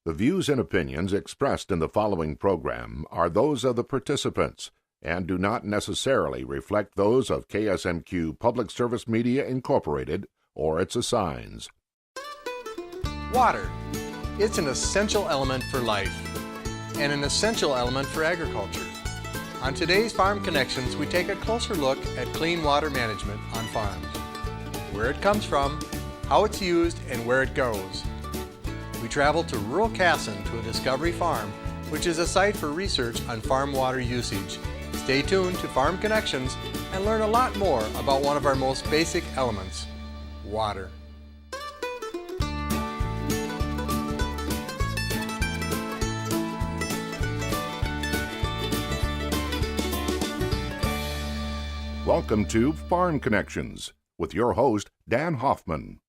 The views and opinions expressed in the following program are those of the participants and do not necessarily reflect those of KSMQ Public Service Media Incorporated or its assigns. Water. It's an essential element for life and an essential element for agriculture. On today's Farm Connections, we take a closer look at clean water management on farms. Where it comes from, how it's used, and where it goes. We travel to rural Casson to a Discovery Farm, which is a site for research on farm water usage. Stay tuned to Farm Connections and learn a lot more about one of our most basic elements, water. Welcome to Farm Connections with your host, Dan Hoffman.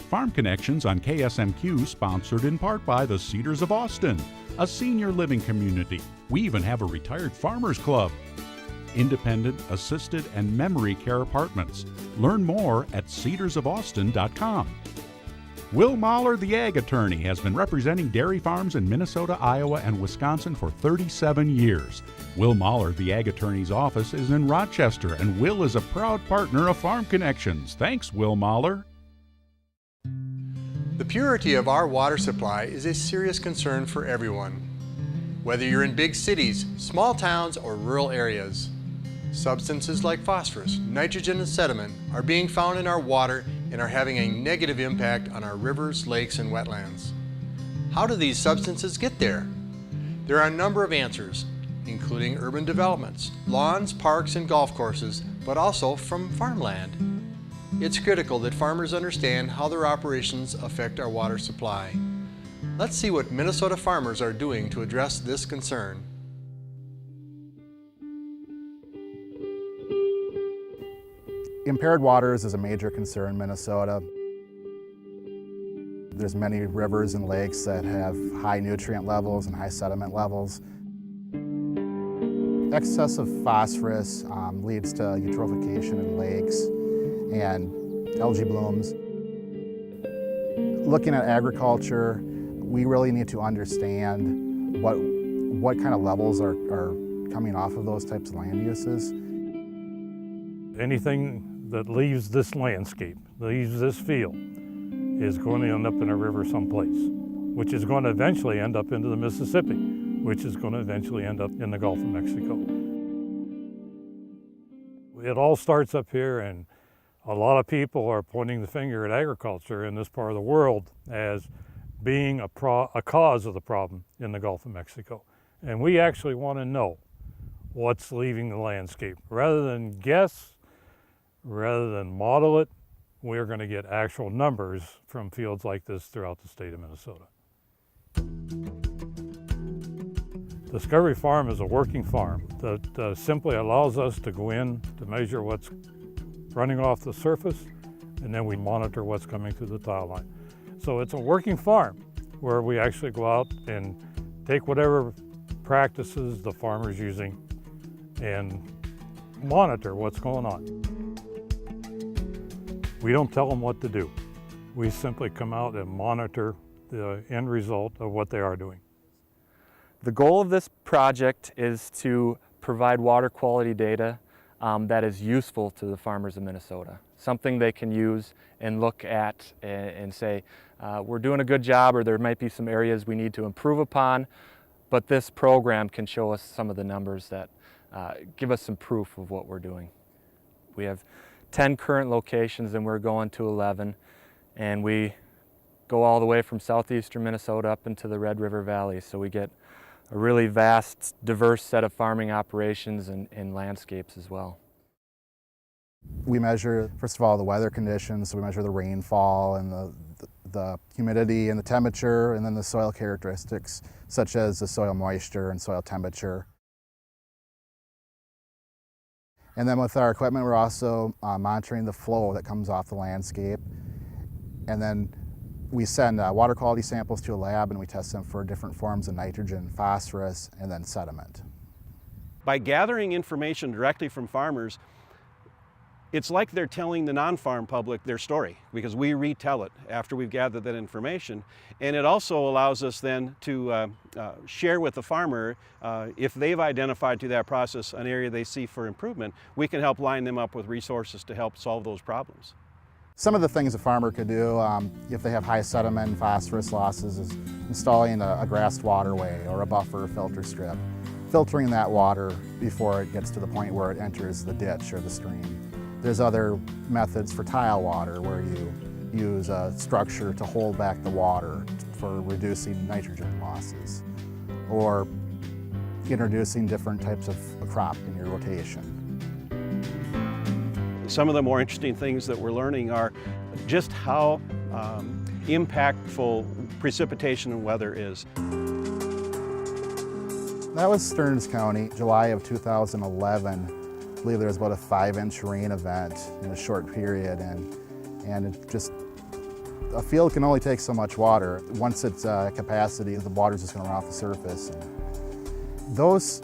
Farm Connections on KSMQ, sponsored in part by the Cedars of Austin, a senior living community. We even have a retired farmers club. Independent, assisted, and memory care apartments. Learn more at cedarsofaustin.com. Will Mahler, the ag attorney, has been representing dairy farms in Minnesota, Iowa, and Wisconsin for 37 years. Will Mahler, the ag attorney's office, is in Rochester, and Will is a proud partner of Farm Connections. Thanks, Will Mahler. The purity of our water supply is a serious concern for everyone. Whether you're in big cities, small towns, or rural areas, substances like phosphorus, nitrogen, and sediment are being found in our water and are having a negative impact on our rivers, lakes, and wetlands. How do these substances get there? There are a number of answers, including urban developments, lawns, parks, and golf courses, but also from farmland. It's critical that farmers understand how their operations affect our water supply. Let's see what Minnesota farmers are doing to address this concern. Impaired waters is a major concern in Minnesota. There's many rivers and lakes that have high nutrient levels and high sediment levels. Excessive phosphorus leads to eutrophication in lakes and algae blooms. Looking at agriculture, we really need to understand what kind of levels are coming off of those types of land uses. Anything that leaves this landscape, leaves this field, is going to end up in a river someplace, which is going to eventually end up into the Mississippi, which is going to eventually end up in the Gulf of Mexico. It all starts up here, and a lot of people are pointing the finger at agriculture in this part of the world as being a cause of the problem in the Gulf of Mexico. And we actually want to know what's leaving the landscape. Rather than guess, rather than model it, we're going to get actual numbers from fields like this throughout the state of Minnesota. Discovery Farm is a working farm that simply allows us to go in to measure what's running off the surface, and then we monitor what's coming through the tile line. So it's a working farm where we actually go out and take whatever practices the farmer's using and monitor what's going on. We don't tell them what to do. We simply come out and monitor the end result of what they are doing. The goal of this project is to provide water quality data that is useful to the farmers of Minnesota. Something they can use and look at and say, we're doing a good job, or there might be some areas we need to improve upon, but this program can show us some of the numbers that give us some proof of what we're doing. We have 10 current locations and we're going to 11, and we go all the way from southeastern Minnesota up into the Red River Valley, so we get a really vast, diverse set of farming operations and landscapes as well. We measure, first of all, the weather conditions. So we measure the rainfall and the humidity and the temperature, and then the soil characteristics, such as the soil moisture and soil temperature. And then with our equipment, we're also monitoring the flow that comes off the landscape. And then we send water quality samples to a lab, and we test them for different forms of nitrogen, phosphorus, and then sediment. By gathering information directly from farmers, it's like they're telling the non-farm public their story, because we retell it after we've gathered that information. And it also allows us then to share with the farmer, if they've identified through that process an area they see for improvement, we can help line them up with resources to help solve those problems. Some of the things a farmer could do if they have high sediment and phosphorus losses is installing a grassed waterway or a buffer filter strip, filtering that water before it gets to the point where it enters the ditch or the stream. There's other methods for tile water where you use a structure to hold back the water for reducing nitrogen losses, or introducing different types of crop in your rotation. Some of the more interesting things that we're learning are just how impactful precipitation and weather is. That was Stearns County, July of 2011. I believe there was about a 5-inch rain event in a short period, and it just, a field can only take so much water. Once it's capacity, the water's just going to run off the surface. And those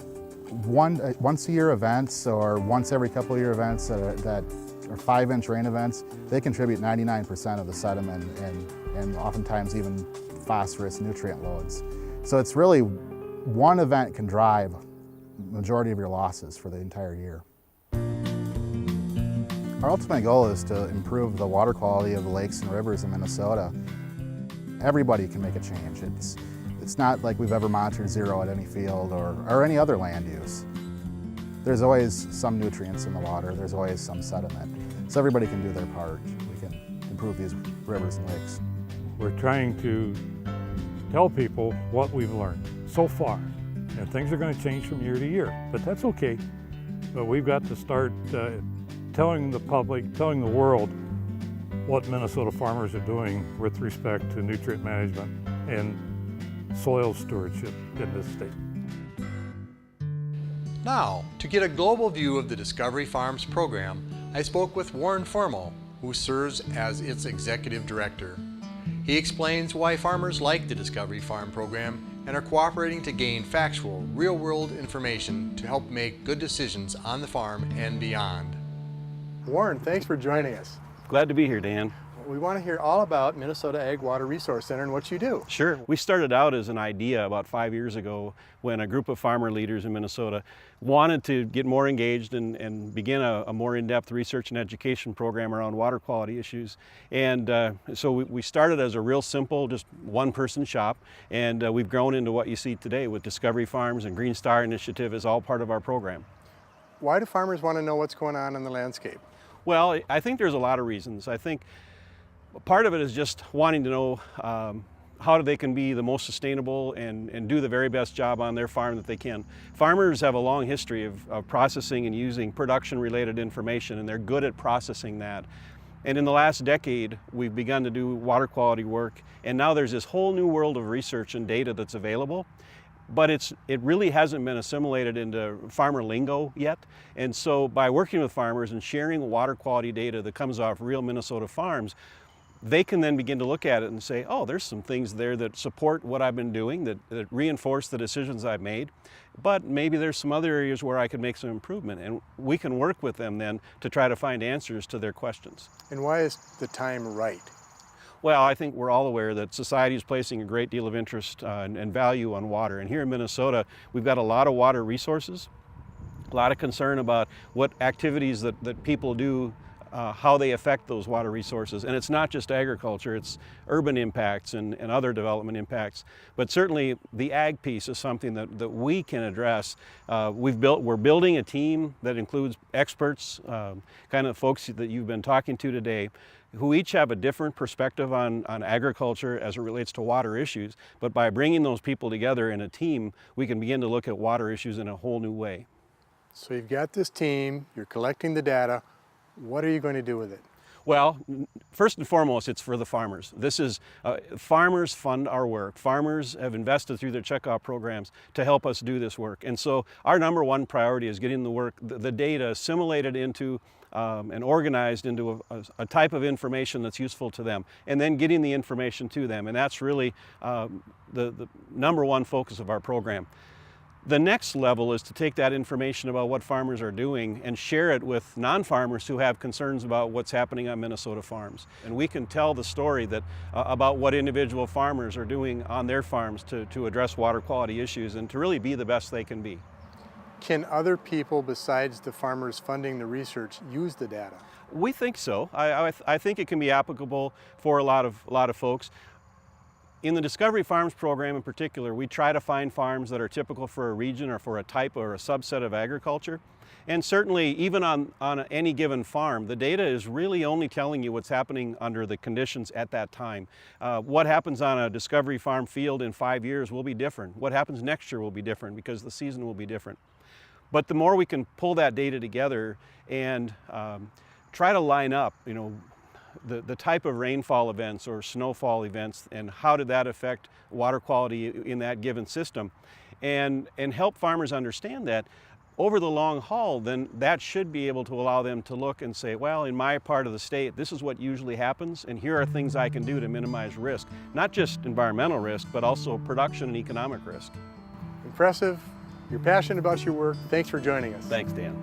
once-a-year events or once every couple of year events that are 5-inch rain events, they contribute 99% of the sediment and oftentimes even phosphorus nutrient loads. So it's really one event can drive the majority of your losses for the entire year. Our ultimate goal is to improve the water quality of the lakes and rivers in Minnesota. Everybody can make a change. It's not like we've ever monitored zero at any field or any other land use. There's always some nutrients in the water, there's always some sediment. So everybody can do their part. We can improve these rivers and lakes. We're trying to tell people what we've learned so far. And things are going to change from year to year, but that's okay. But we've got to start telling the public, telling the world what Minnesota farmers are doing with respect to nutrient management and soil stewardship in this state. Now, to get a global view of the Discovery Farms program, I spoke with Warren Formal, who serves as its executive director. He explains why farmers like the Discovery Farm program and are cooperating to gain factual, real-world information to help make good decisions on the farm and beyond. Warren, thanks for joining us. Glad to be here, Dan. We want to hear all about Minnesota Ag Water Resource Center and what you do. Sure. We started out as an idea about 5 years ago when a group of farmer leaders in Minnesota wanted to get more engaged and begin a more in-depth research and education program around water quality issues. And so we started as a real simple, just one-person shop, and we've grown into what you see today with Discovery Farms and Green Star Initiative is all part of our program. Why do farmers want to know what's going on in the landscape? Well, I think there's a lot of reasons. I think part of it is just wanting to know how they can be the most sustainable and do the very best job on their farm that they can. Farmers have a long history of processing and using production-related information, and they're good at processing that. And in the last decade, we've begun to do water quality work, and now there's this whole new world of research and data that's available. But it really hasn't been assimilated into farmer lingo yet. And so by working with farmers and sharing water quality data that comes off real Minnesota farms, they can then begin to look at it and say, oh, there's some things there that support what I've been doing, that reinforce the decisions I've made, but maybe there's some other areas where I could make some improvement. And we can work with them then to try to find answers to their questions. And why is the time right? Well, I think we're all aware that society is placing a great deal of interest and value on water. And here in Minnesota, we've got a lot of water resources, a lot of concern about what activities that people do, how they affect those water resources. And it's not just agriculture, it's urban impacts and other development impacts. But certainly the ag piece is something that we can address. We're building a team that includes experts, kind of folks that you've been talking to today, who each have a different perspective on agriculture as it relates to water issues. But by bringing those people together in a team, we can begin to look at water issues in a whole new way. So you've got this team, you're collecting the data. What are you going to do with it? Well, first and foremost, it's for the farmers. This is, farmers fund our work. Farmers have invested through their checkoff programs to help us do this work. And so our number one priority is getting the data assimilated into and organized into a type of information that's useful to them, and then getting the information to them. And that's really the number one focus of our program. The next level is to take that information about what farmers are doing and share it with non-farmers who have concerns about what's happening on Minnesota farms. And we can tell the story that, about what individual farmers are doing on their farms to address water quality issues and to really be the best they can be. Can other people besides the farmers funding the research use the data? We think so. I think it can be applicable for a lot of folks. In the Discovery Farms program in particular, we try to find farms that are typical for a region or for a type or a subset of agriculture. And certainly, even on any given farm, the data is really only telling you what's happening under the conditions at that time. What happens on a Discovery Farm field in 5 years will be different. What happens next year will be different because the season will be different. But the more we can pull that data together and try to line up, the type of rainfall events or snowfall events and how did that affect water quality in that given system, and help farmers understand that over the long haul, then that should be able to allow them to look and say, well, in my part of the state, this is what usually happens, and here are things I can do to minimize risk. Not just environmental risk, but also production and economic risk. Impressive. You're passionate about your work. Thanks for joining us. Thanks, Dan.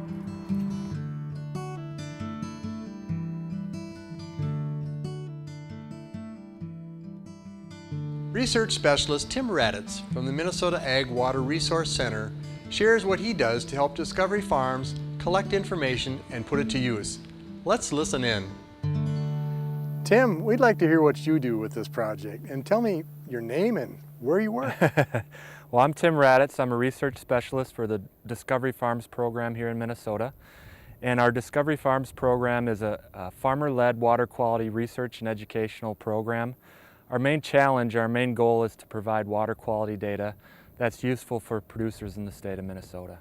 Research specialist Tim Raddatz from the Minnesota Ag Water Resource Center shares what he does to help Discovery Farms collect information and put it to use. Let's listen in. Tim, we'd like to hear what you do with this project, and tell me your name and where you work. Well, I'm Tim Raddatz. I'm a research specialist for the Discovery Farms program here in Minnesota. And our Discovery Farms program is a farmer-led water quality research and educational program. Our main challenge, our main goal is to provide water quality data that's useful for producers in the state of Minnesota.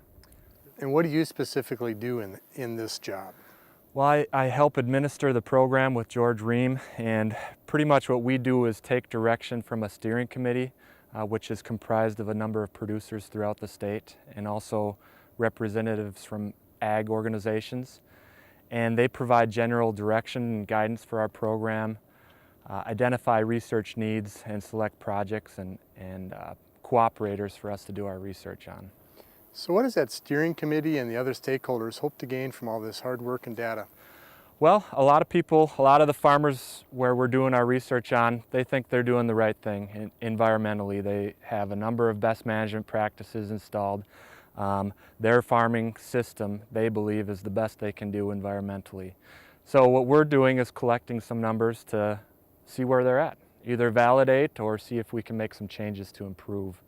And what do you specifically do in this job? Well, I help administer the program with George Ream, and pretty much what we do is take direction from a steering committee, which is comprised of a number of producers throughout the state and also representatives from ag organizations. And they provide general direction and guidance for our program, identify research needs, and select projects and cooperators for us to do our research on. So what does that steering committee and the other stakeholders hope to gain from all this hard work and data? Well, a lot of people, a lot of the farmers where we're doing our research on, they think they're doing the right thing environmentally. They have a number of best management practices installed. Their farming system, they believe, is the best they can do environmentally. So what we're doing is collecting some numbers to see where they're at, either validate or see if we can make some changes to improve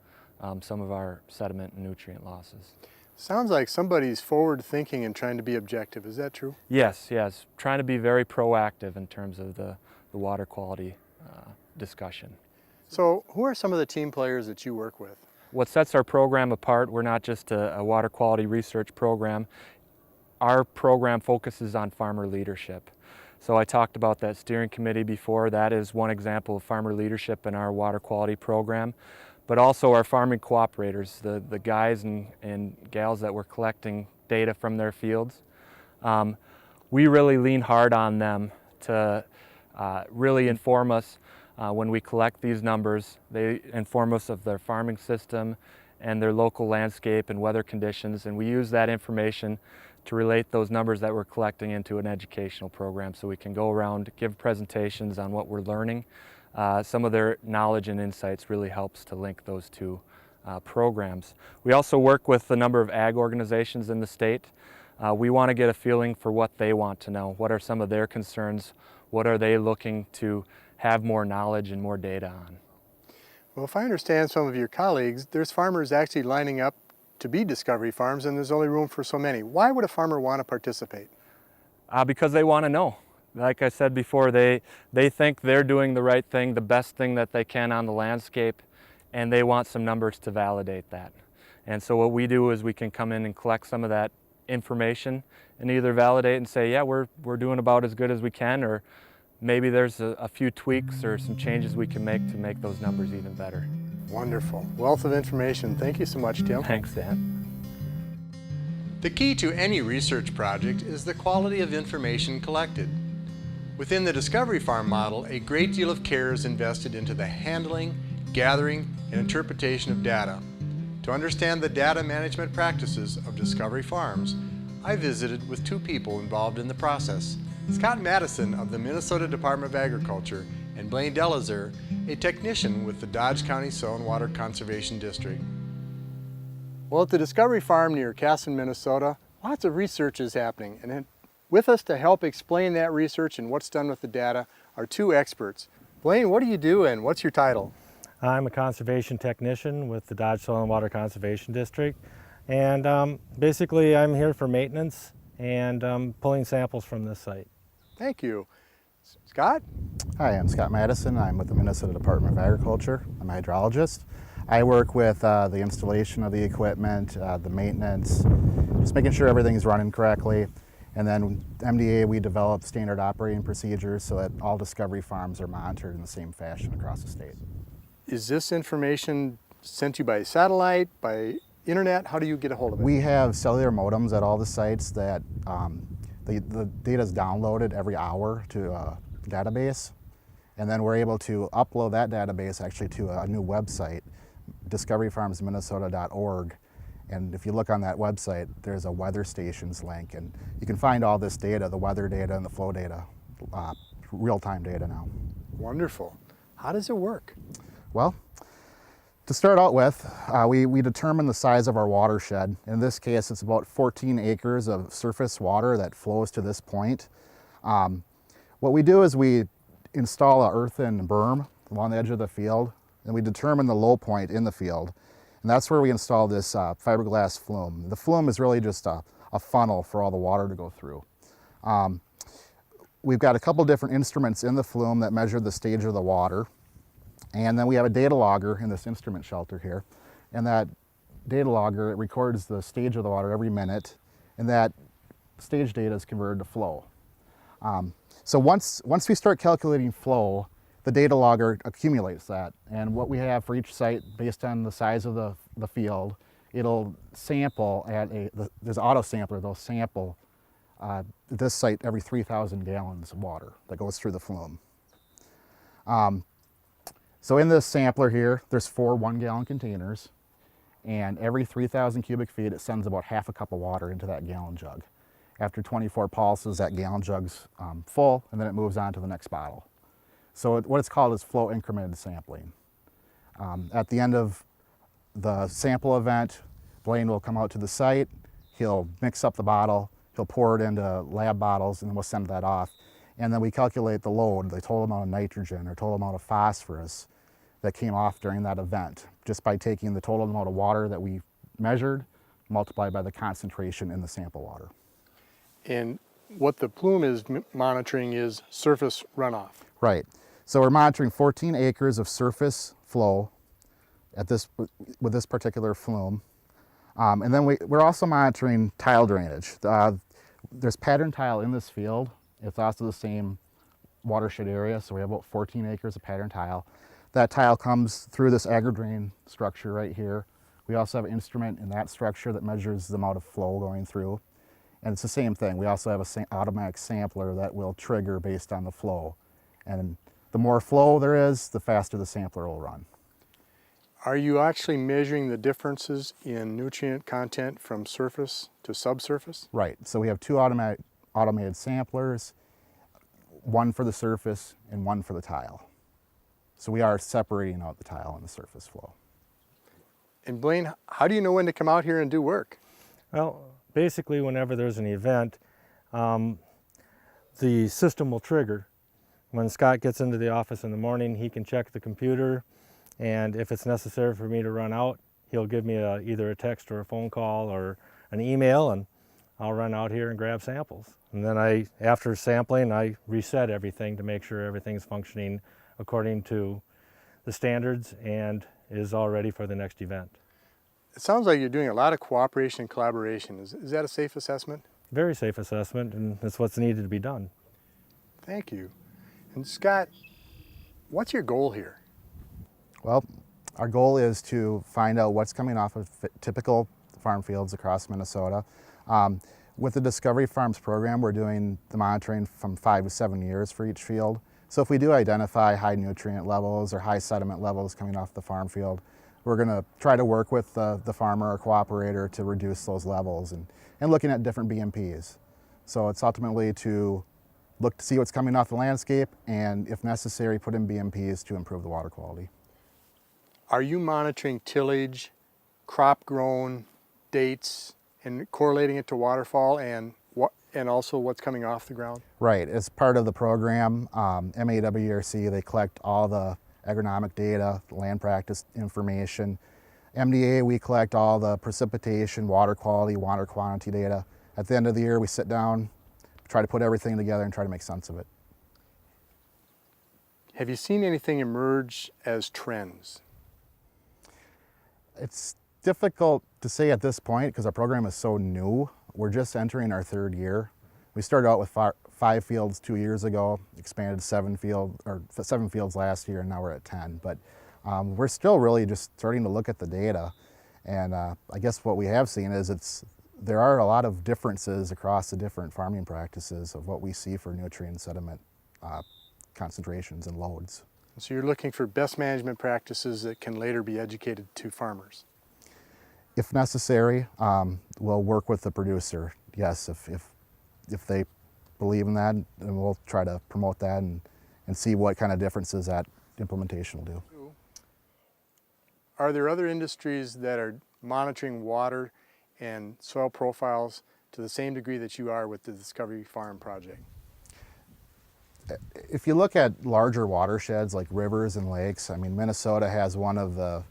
some of our sediment and nutrient losses. Sounds like somebody's forward thinking and trying to be objective. Is that true? Yes, yes. Trying to be very proactive in terms of the water quality discussion. So who are some of the team players that you work with? What sets our program apart, we're not just a water quality research program. Our program focuses on farmer leadership. So I talked about that steering committee before. That is one example of farmer leadership in our water quality program. But also our farming cooperators, the guys and gals that were collecting data from their fields. We really lean hard on them to really inform us when we collect these numbers. They inform us of their farming system and their local landscape and weather conditions, and we use that information to relate those numbers that we're collecting into an educational program so we can go around, give presentations on what we're learning. Some of their knowledge and insights really helps to link those two programs. We also work with a number of ag organizations in the state. We want to get a feeling for what they want to know. What are some of their concerns? What are they looking to have more knowledge and more data on? Well, if I understand some of your colleagues, there's farmers actually lining up to be Discovery Farms, and there's only room for so many. Why would a farmer want to participate? Because they want to know. Like I said before, they think they're doing the right thing, the best thing that they can on the landscape, and they want some numbers to validate that. And so what we do is we can come in and collect some of that information and either validate and say, yeah, we're doing about as good as we can, or maybe there's a few tweaks or some changes we can make to make those numbers even better. Wonderful. Wealth of information. Thank you so much, Tim. Thanks, Dan. The key to any research project is the quality of information collected. Within the Discovery Farm model, a great deal of care is invested into the handling, gathering, and interpretation of data. To understand the data management practices of Discovery Farms, I visited with two people involved in the process. Scott Madison of the Minnesota Department of Agriculture and Blaine Delazer, a technician with the Dodge County Soil and Water Conservation District. Well, at the Discovery Farm near Casson, Minnesota, lots of research is happening, and with us to help explain that research and what's done with the data are two experts. Blaine, what do you do and what's your title? I'm a conservation technician with the Dodge Soil and Water Conservation District, and basically I'm here for maintenance and pulling samples from this site. Thank you. Scott? Hi, I'm Scott Madison. I'm with the Minnesota Department of Agriculture. I'm a hydrologist. I work with the installation of the equipment, the maintenance, just making sure everything's running correctly. And then MDA, we develop standard operating procedures so that all Discovery Farms are monitored in the same fashion across the state. Is this information sent to you by satellite, by internet? How do you get a hold of it? We have cellular modems at all the sites that the data is downloaded every hour to a database. And then we're able to upload that database actually to a new website, discoveryfarmsminnesota.org. And if you look on that website, there's a weather stations link, and you can find all this data, the weather data and the flow data, real-time data now. Wonderful. How does it work? Well, to start out with, we determine the size of our watershed. In this case, it's about 14 acres of surface water that flows to this point. What we do is we install an earthen berm along the edge of the field, and we determine the low point in the field. And that's where we install this fiberglass flume. The flume is really just a funnel for all the water to go through. We've got a couple different instruments in the flume that measure the stage of the water. And then we have a data logger in this instrument shelter here. And that data logger, it records the stage of the water every minute, and that stage data is converted to flow. So once we start calculating flow, the data logger accumulates that. And what we have for each site, based on the size of the field, it'll sample at there's an auto sampler, they'll sample this site every 3,000 gallons of water that goes through the flume. So in this sampler here, there's 4 1-gallon containers, and every 3,000 cubic feet, it sends about half a cup of water into that gallon jug. After 24 pulses, that gallon jug's full, and then it moves on to the next bottle. So what it's called is flow incremented sampling. At the end of the sample event, Blaine will come out to the site, he'll mix up the bottle, he'll pour it into lab bottles, and then we'll send that off. And then we calculate the load, the total amount of nitrogen or total amount of phosphorus that came off during that event, just by taking the total amount of water that we measured, multiplied by the concentration in the sample water. And what the plume is monitoring is surface runoff. Right. So we're monitoring 14 acres of surface flow with this particular flume. And then we're also monitoring tile drainage. There's pattern tile in this field. It's also the same watershed area, so we have about 14 acres of pattern tile. That tile comes through this agri-drain structure right here. We also have an instrument in that structure that measures the amount of flow going through. And it's the same thing. We also have an automatic sampler that will trigger based on the flow. And the more flow there is, the faster the sampler will run. Are you actually measuring the differences in nutrient content from surface to subsurface? Right. So we have 2 automated samplers, one for the surface and one for the tile. So we are separating out the tile and the surface flow. And Blaine, how do you know when to come out here and do work? Well, basically whenever there's an event, the system will trigger. When Scott gets into the office in the morning, he can check the computer, and if it's necessary for me to run out, he'll give me either a text or a phone call or an email, and I'll run out here and grab samples. And then after sampling, I reset everything to make sure everything's functioning according to the standards and is all ready for the next event. It sounds like you're doing a lot of cooperation and collaboration. Is that a safe assessment? Very safe assessment, and it's what's needed to be done. Thank you. And Scott, what's your goal here? Well, our goal is to find out what's coming off of typical farm fields across Minnesota. With the Discovery Farms program, we're doing the monitoring from 5 to 7 years for each field. So if we do identify high nutrient levels or high sediment levels coming off the farm field, we're going to try to work with the farmer or cooperator to reduce those levels and looking at different BMPs. So it's ultimately to look to see what's coming off the landscape and, if necessary, put in BMPs to improve the water quality. Are you monitoring tillage, crop grown, dates, and correlating it to waterfall and also what's coming off the ground? Right. As part of the program, MAWRC, they collect all the agronomic data, land practice information. MDA, we collect all the precipitation, water quality, water quantity data. At the end of the year, we sit down, try to put everything together and try to make sense of it. Have you seen anything emerge as trends? It's difficult to say at this point because our program is so new. We're just entering our third year. We started out with 5 fields 2 years ago, expanded to 7 fields last year, and now we're at 10. But we're still really just starting to look at the data. And I guess what we have seen is there are a lot of differences across the different farming practices of what we see for nutrient sediment concentrations and loads. So you're looking for best management practices that can later be educated to farmers? If necessary, we'll work with the producer. Yes, if they believe in that, then we'll try to promote that and see what kind of differences that implementation will do. Are there other industries that are monitoring water and soil profiles to the same degree that you are with the Discovery Farm project? If you look at larger watersheds like rivers and lakes, I mean, Minnesota has one of the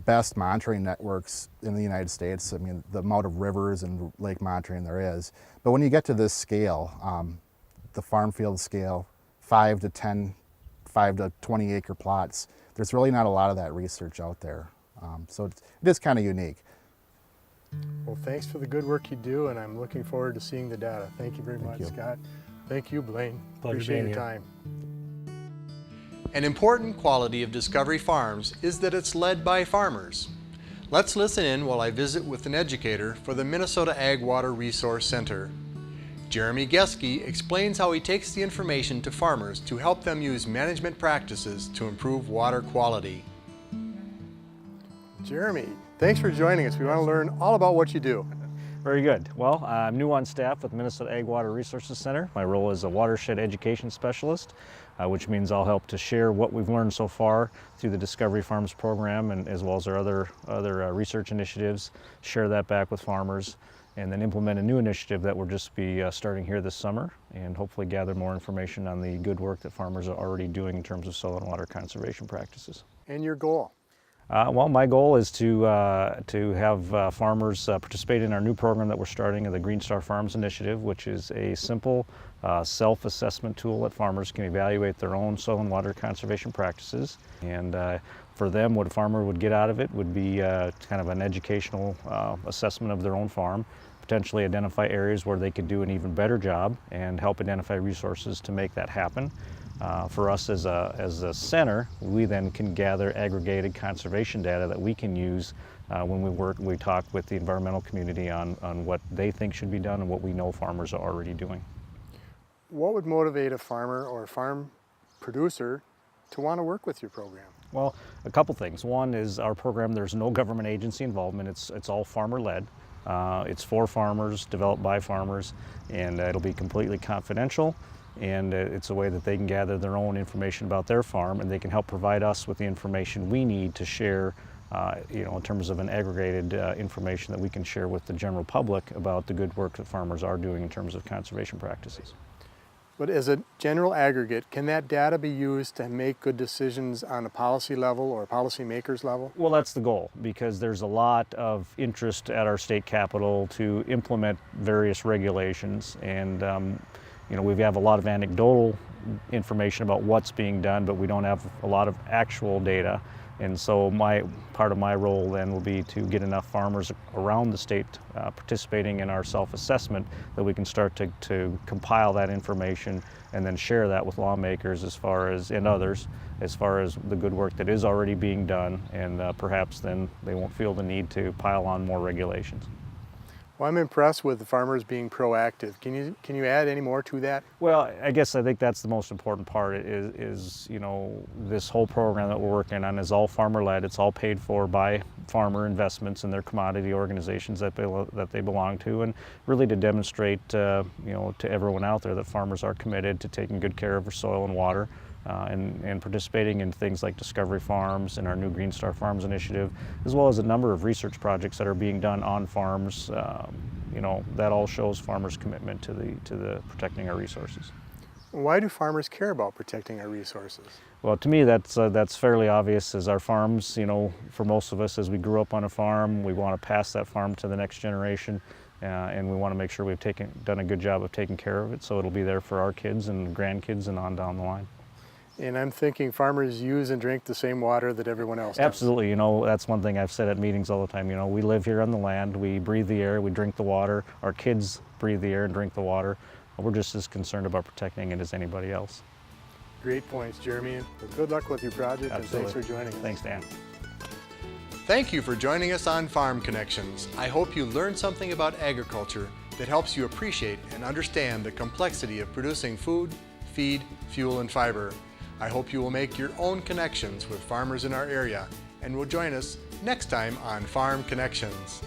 best monitoring networks in the United States. I mean, the amount of rivers and lake monitoring there is. But when you get to this scale, the farm field scale, 5 to 20 acre plots, there's really not a lot of that research out there. So it is kind of unique. Well, thanks for the good work you do, and I'm looking forward to seeing the data. Thank you very much, Scott. Thank you, Blaine. Pleasure Appreciate being your here. time. An important quality of Discovery Farms is that it's led by farmers. Let's listen in while I visit with an educator for the Minnesota Ag Water Resource Center. Jeremy Geske explains how he takes the information to farmers to help them use management practices to improve water quality. Jeremy, thanks for joining us. We want to learn all about what you do. Very good. Well, I'm new on staff with the Minnesota Ag Water Resources Center. My role is a watershed education specialist, which means I'll help to share what we've learned so far through the Discovery Farms program, and as well as our other research initiatives, share that back with farmers, and then implement a new initiative that will just be starting here this summer, and hopefully gather more information on the good work that farmers are already doing in terms of soil and water conservation practices. And your goal? Well, my goal is to have farmers participate in our new program that we're starting, the Green Star Farms Initiative, which is a simple self-assessment tool that farmers can evaluate their own soil and water conservation practices. And for them, what a farmer would get out of it would be kind of an educational assessment of their own farm, potentially identify areas where they could do an even better job and help identify resources to make that happen. For us as a center, we then can gather aggregated conservation data that we can use when we talk with the environmental community on what they think should be done and what we know farmers are already doing. What would motivate a farmer or a farm producer to want to work with your program? Well, a couple things. One is our program, there's no government agency involvement. It's all farmer-led. It's for farmers, developed by farmers, and it'll be completely confidential. And it's a way that they can gather their own information about their farm, and they can help provide us with the information we need to share, in terms of an aggregated information that we can share with the general public about the good work that farmers are doing in terms of conservation practices. But as a general aggregate, can that data be used to make good decisions on a policy level or a policymaker's level? Well, that's the goal, because there's a lot of interest at our state capitol to implement various regulations, and we have a lot of anecdotal information about what's being done, but we don't have a lot of actual data. And so part of my role then will be to get enough farmers around the state participating in our self-assessment that we can start to compile that information and then share that with lawmakers and others as far as the good work that is already being done, and perhaps then they won't feel the need to pile on more regulations. Well, I'm impressed with the farmers being proactive. Can you add any more to that? Well, I think that's the most important part is you know, this whole program that we're working on is all farmer-led. It's all paid for by farmer investments and their commodity organizations that they belong to, and really to demonstrate you know, to everyone out there that farmers are committed to taking good care of their soil and water. And participating in things like Discovery Farms and our new Green Star Farms initiative, as well as a number of research projects that are being done on farms. You know, that all shows farmers' commitment to the protecting our resources. Why do farmers care about protecting our resources? Well, to me, that's fairly obvious. As our farms, you know, for most of us, as we grew up on a farm, we want to pass that farm to the next generation. And we want to make sure we've done a good job of taking care of it, so it'll be there for our kids and grandkids and on down the line. And I'm thinking farmers use and drink the same water that everyone else does. Absolutely. You know, that's one thing I've said at meetings all the time. You know, we live here on the land, we breathe the air, we drink the water. Our kids breathe the air and drink the water. We're just as concerned about protecting it as anybody else. Great points, Jeremy. And good luck with your project. Absolutely. And thanks for joining us. Thanks, Dan. Thank you for joining us on Farm Connections. I hope you learned something about agriculture that helps you appreciate and understand the complexity of producing food, feed, fuel, and fiber. I hope you will make your own connections with farmers in our area and will join us next time on Farm Connections.